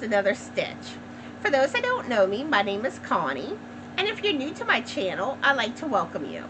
just another stitch. For those that don't know me, my name is Connie, and if you're new to my channel, I'd like to welcome you.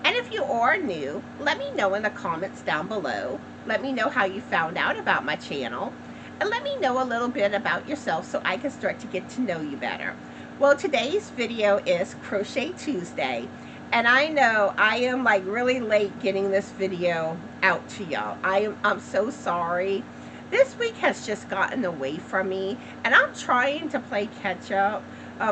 And if you are new, let me know in the comments down below. Let me know how you found out about my channel, and let me know a little bit about yourself so I can start to get to know you better. Well, today's video is Crochet Tuesday, and I know I am like really late getting this video out to y'all. I'm so sorry. This week has just gotten away from me, and I'm trying to play catch up.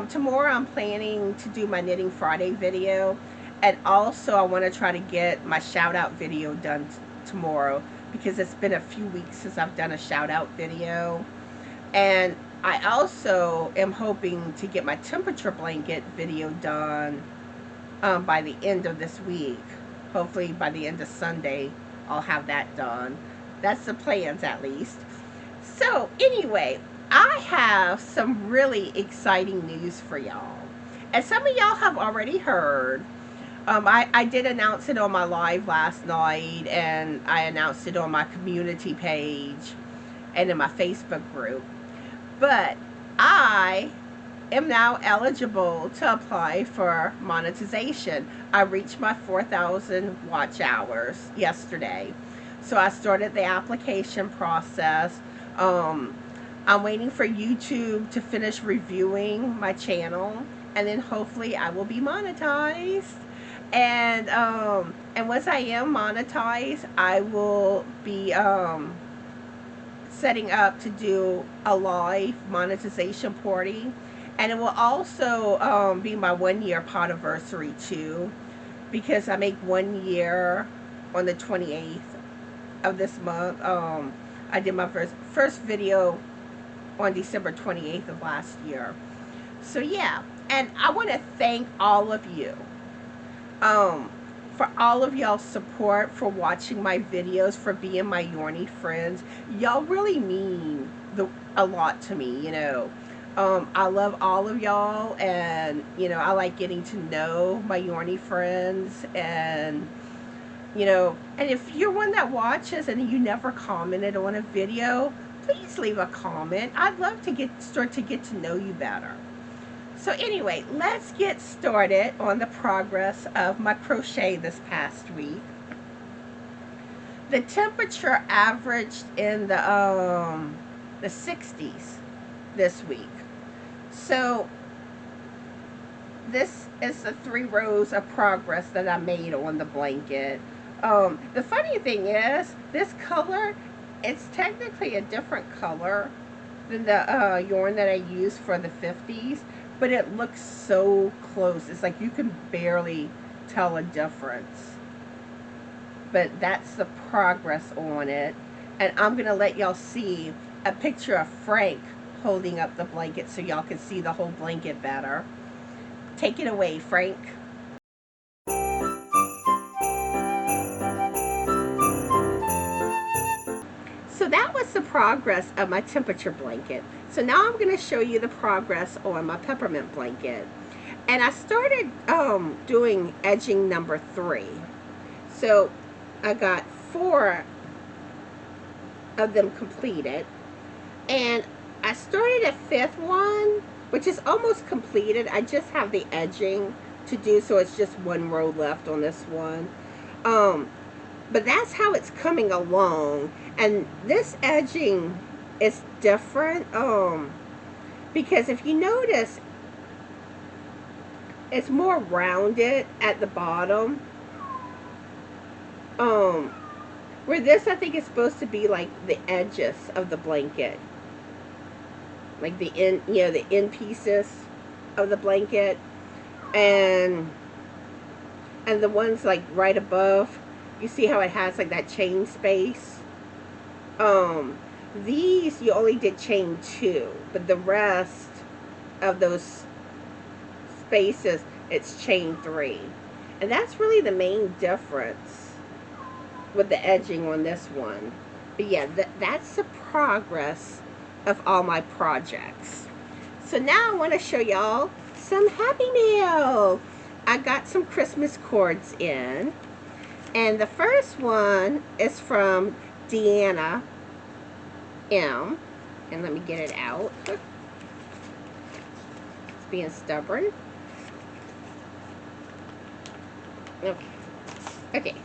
Tomorrow I'm planning to do my Knitting Friday video, and also I want to try to get my shout out video done tomorrow, because it's been a few weeks since I've done a shout out video. And I also am hoping to get my temperature blanket video done by the end of this week. Hopefully by the end of Sunday I'll have that done. That's the plans, at least. So anyway, I have some really exciting news for y'all, and some of y'all have already heard. I did announce it on my live last night, and I announced it on my community page and in my Facebook group. But I am now eligible to apply for monetization. I reached my 4,000 watch hours yesterday. So I started the application process. I'm waiting for YouTube to finish reviewing my channel, and then hopefully I will be monetized. And once I am monetized, I will be setting up to do a live monetization party, and it will also be my 1-year podiversary too, because I make 1 year on the 28th of this month. I did my first video on December 28th of last year. So yeah, and I want to thank all of you for all of y'all's support, for watching my videos, for being my Yorny friends. Y'all really mean a lot to me, you know. I love all of y'all, and you know, I like getting to know my Yorny friends. And you know, and if you're one that watches and you never commented on a video, please leave a comment. I'd love to start to get to know you better. So anyway, let's get started on the progress of my crochet this past week. The temperature averaged in the 60s this week. So this is the 3 rows of progress that I made on the blanket. The funny thing is, this color, it's technically a different color than the yarn that I used for the 50s, but it looks so close. It's like you can barely tell a difference. But that's the progress on it. And I'm going to let y'all see a picture of Frank holding up the blanket so y'all can see the whole blanket better. Take it away, Frank. So that was the progress of my temperature blanket. So now I'm going to show you the progress on my peppermint blanket. And I started doing edging number 3. So I got 4 of them completed. And I started a 5th one, which is almost completed. I just have the edging to do, so it's just 1 row left on this one. But that's how it's coming along. And this edging is different, because if you notice, it's more rounded at the bottom. Where this, I think, is supposed to be like the edges of the blanket, like the end, you know, the end pieces of the blanket, and the ones like right above. You see how it has like that chain space? These you only did chain 2, but the rest of those spaces, it's chain 3. And that's really the main difference with the edging on this one. But yeah, that's the progress of all my projects. So now I want to show y'all some Happy Mail. I got some Christmas cards in. And the first one is from Deanna M. And let me get it out. It's being stubborn. Okay. Okay.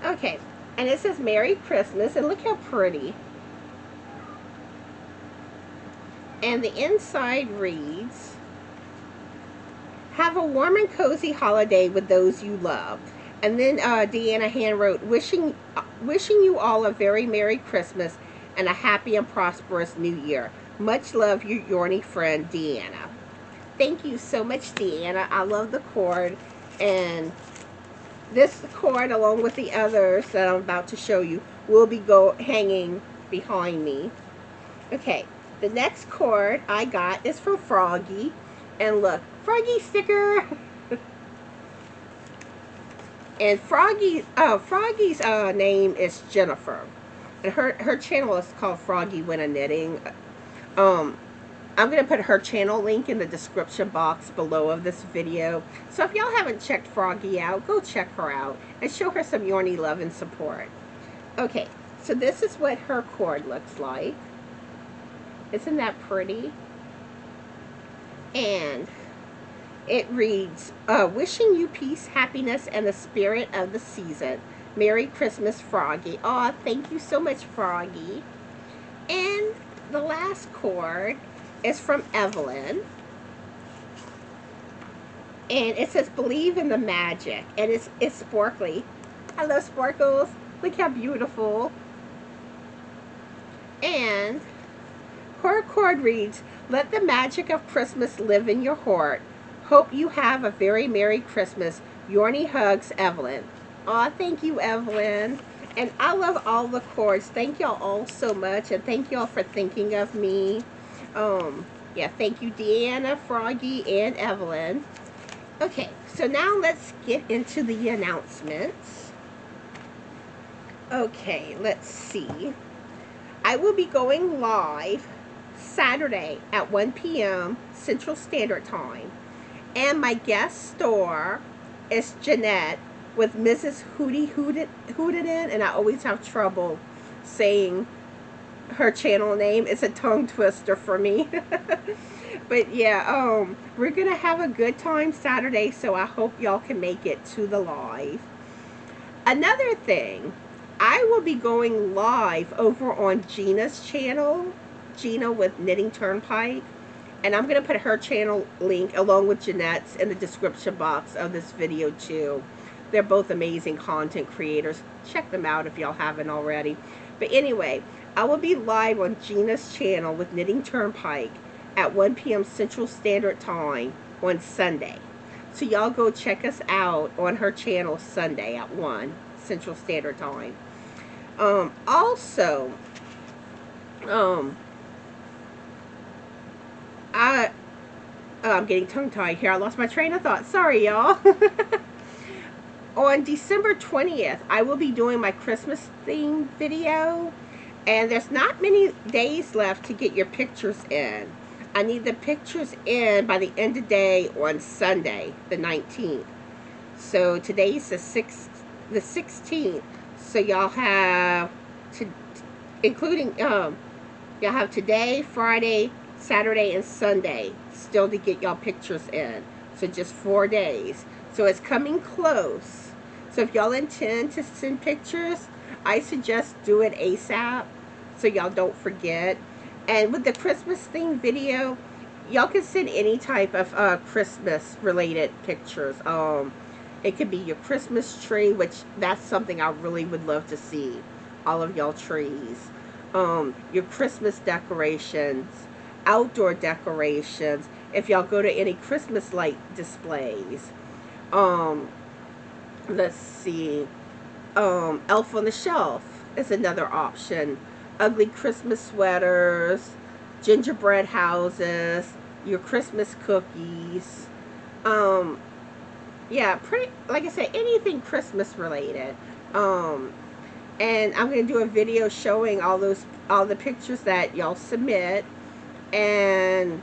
Okay. And it says Merry Christmas. And look how pretty. And the inside reads, have a warm and cozy holiday with those you love. And then Deanna hand wrote, wishing you all a very Merry Christmas and a happy and prosperous New Year. Much love, your Yorny friend, Deanna. Thank you so much, Deanna. I love the cord. And this cord, along with the others that I'm about to show you, will be hanging behind me. Okay, the next cord I got is from Froggy. And look, Froggy sticker. And Froggy's name is Jennifer. And her channel is called Froggywentaknitting. I'm going to put her channel link in the description box below of this video. So if y'all haven't checked Froggy out, go check her out and show her some Yorny love and support. Okay, so this is what her cord looks like. Isn't that pretty? And it reads, wishing you peace, happiness, and the spirit of the season. Merry Christmas, Froggy. Aw, thank you so much, Froggy. And the last cord is from Evelyn. And it says, believe in the magic. And it's sparkly. Hello, sparkles. Look how beautiful. And her cord reads, let the magic of Christmas live in your heart. Hope you have a very Merry Christmas. Yorny hugs, Evelyn. Aw, thank you, Evelyn. And I love all the cords. Thank y'all all so much. And thank y'all for thinking of me. Yeah, thank you, Deanna, Froggy, and Evelyn. Okay, so now let's get into the announcements. Okay, let's see. I will be going live Saturday at 1 p.m. Central Standard Time. And my guest star is Jeanette with Mrs. Hootyhootentin, and I always have trouble saying her channel name. It's a tongue twister for me. But yeah, we're gonna have a good time Saturday, so I hope y'all can make it to the live. Another thing, I will be going live over on Gina's channel, Gina with Knitting TurnPike, and I'm gonna put her channel link along with Jeanette's in the description box of this video too. They're both amazing content creators. Check them out if y'all haven't already. But anyway, I will be live on Gina's channel with Knitting TurnPike at 1 p.m. Central Standard Time on Sunday. So y'all go check us out on her channel Sunday at 1 Central Standard Time. Also, I'm getting tongue-tied here. I lost my train of thought. Sorry, y'all. On December 20th, I will be doing my Christmas theme video. And there's not many days left to get your pictures in. I need the pictures in by the end of the day on Sunday, the 19th. So today's the 16th. So y'all have, including, y'all have today, Friday, Saturday, and Sunday still to get y'all pictures in. So just 4 days. So it's coming close. So if y'all intend to send pictures, I suggest do it ASAP so y'all don't forget. And with the Christmas theme video, y'all can send any type of Christmas related pictures. It could be your Christmas tree, which that's something I really would love to see. All of y'all trees. Your Christmas decorations, outdoor decorations. If y'all go to any Christmas light displays. Let's see. Elf on the Shelf is another option. Ugly Christmas sweaters, gingerbread houses, your Christmas cookies. Yeah, pretty, like I said, anything Christmas related. And I'm going to do a video showing all the pictures that y'all submit. And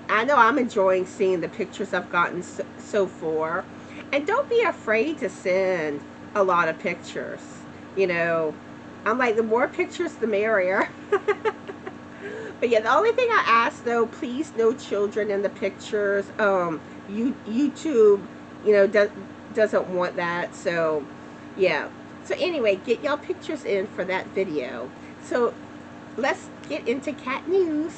I know I'm enjoying seeing the pictures I've gotten so far. And don't be afraid to send a lot of pictures. You know, I'm like, the more pictures, the merrier. But yeah, the only thing I ask though, please no children in the pictures. YouTube, doesn't want that. So yeah. So anyway, get y'all pictures in for that video. So let's get into cat news.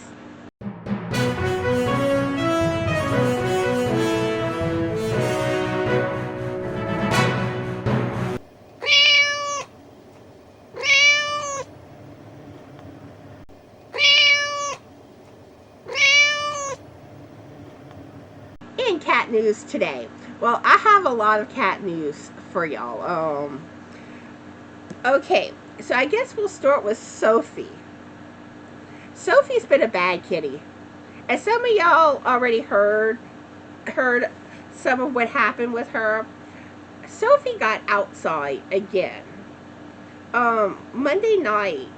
In cat news today. Well, I have a lot of cat news for y'all. Okay, so I guess we'll start with Sophie. Sophie's been a bad kitty. As some of y'all already heard some of what happened with her. Sophie got outside again. Monday night,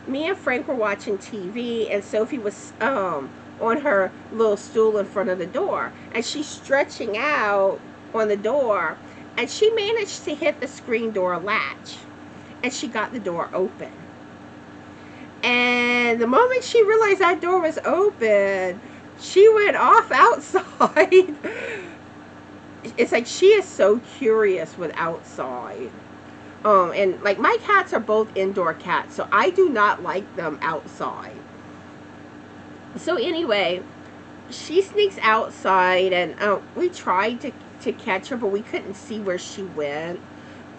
me and Frank were watching TV, and Sophie was on her little stool in front of the door, and she's stretching out on the door, and she managed to hit the screen door latch, and she got the door open. And the moment she realized that door was open, she went off outside. It's like she is so curious with outside. And like my cats are both indoor cats, so I do not like them outside. So anyway, she sneaks outside, and we tried to catch her, but we couldn't see where she went.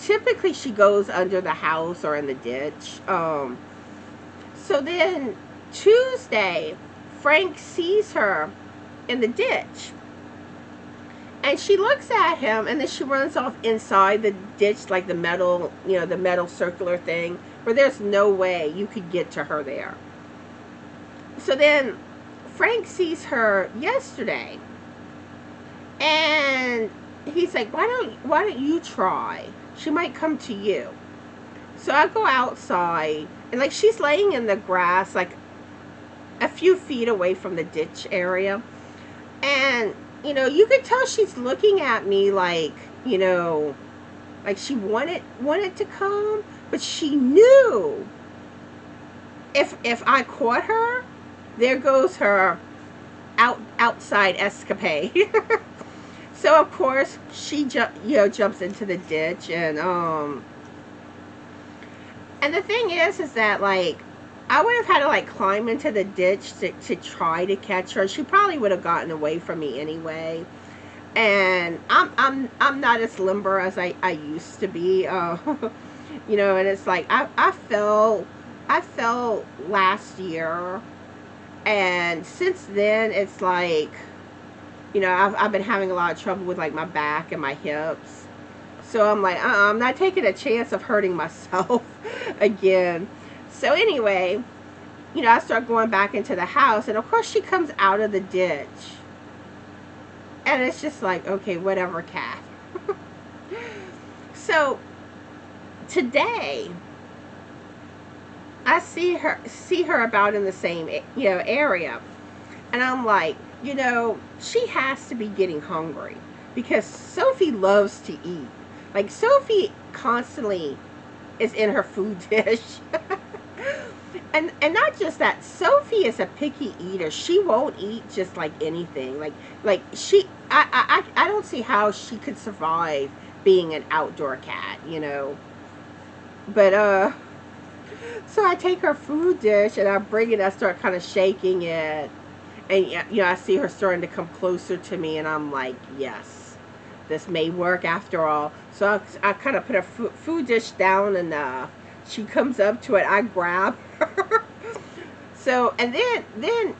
Typically, she goes under the house or in the ditch. So then Tuesday, Frank sees her in the ditch. And she looks at him, and then she runs off inside the ditch, like the metal, the metal circular thing, where there's no way you could get to her there. So then Frank sees her yesterday, and he's like, why don't you try? She might come to you. So I go outside, and like she's laying in the grass, like a few feet away from the ditch area, and you could tell she's looking at me like, like she wanted to come, but she knew if I caught her, there goes her outside escapade. So of course she jumps into the ditch, and the thing is that like I would have had to like climb into the ditch to try to catch her. She probably would have gotten away from me anyway. And I'm not as limber as I used to be. And it's like I fell last year, and since then it's like I've been having a lot of trouble with like my back and my hips. So I'm like, I'm not taking a chance of hurting myself again. So anyway, I start going back into the house, and of course she comes out of the ditch. And it's just like, okay, whatever, cat. So today I see her about in the same area. And I'm like, she has to be getting hungry, because Sophie loves to eat. Like Sophie constantly is in her food dish. And not just that, Sophie is a picky eater. She won't eat just like anything. Like she, I don't see how she could survive being an outdoor cat, But so I take her food dish and I bring it. I start kind of shaking it, and I see her starting to come closer to me, and I'm like, yes, this may work after all. So I kind of put her food dish down, and she comes up to it. I grab her. So, and then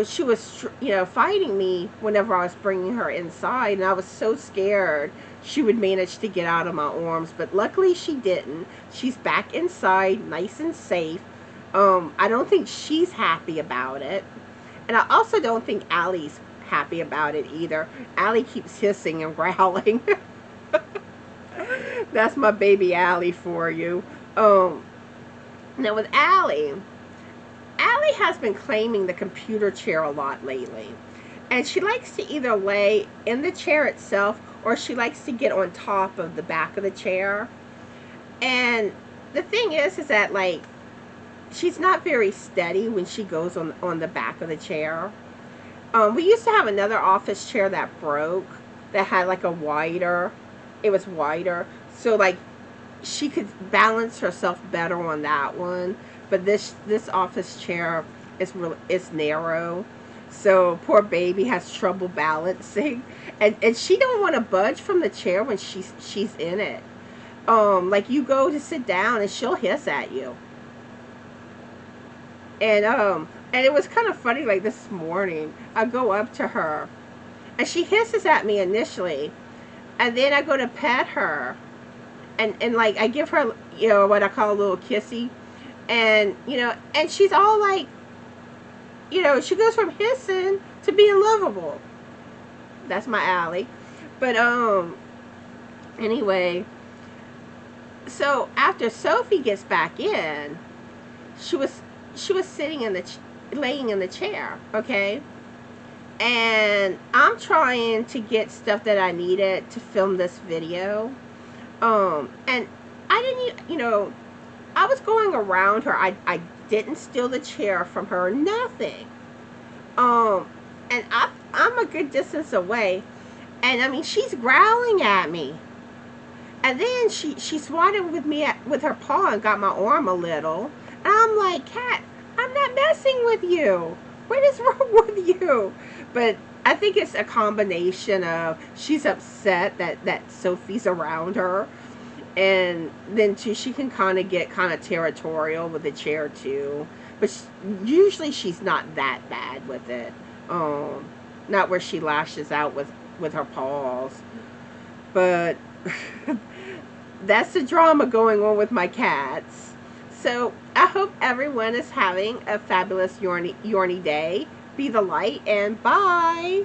she was, fighting me whenever I was bringing her inside. And I was so scared she would manage to get out of my arms. But luckily she didn't. She's back inside, nice and safe. I don't think she's happy about it. And I also don't think Allie's happy about it either. Allie keeps hissing and growling. That's my baby Allie for you. Now with Allie has been claiming the computer chair a lot lately. And she likes to either lay in the chair itself, or she likes to get on top of the back of the chair. And the thing is that like she's not very steady when she goes on the back of the chair. We used to have another office chair that broke, that had like a wider, it was wider, so like she could balance herself better on that one. But this office chair is narrow, so poor baby has trouble balancing, and she don't want to budge from the chair when she's in it. Like you go to sit down and she'll hiss at you. And it was kind of funny, like this morning, I go up to her, and she hisses at me initially, and then I go to pet her, and like, I give her, you know, what I call a little kissy, and, you know, and she's all like, you know, she goes from hissing to being lovable. That's my Allie. But, anyway, so after Sophie gets back in, she was sitting in the laying in the chair, okay? And I'm trying to get stuff that I needed to film this video. And I didn't, you know, I was going around her. I didn't steal the chair from her, nothing. And I'm a good distance away, and I mean, she's growling at me. And then she swatted with me with her paw and got my arm a little. And I'm like, Cat, I'm not messing with you. What is wrong with you? But I think it's a combination of she's upset that Sophie's around her. And then she can kind of get kind of territorial with the chair too. But usually she's not that bad with it. Not where she lashes out with her paws. But that's the drama going on with my cats. So I hope everyone is having a fabulous yarny day. Be the light, and bye.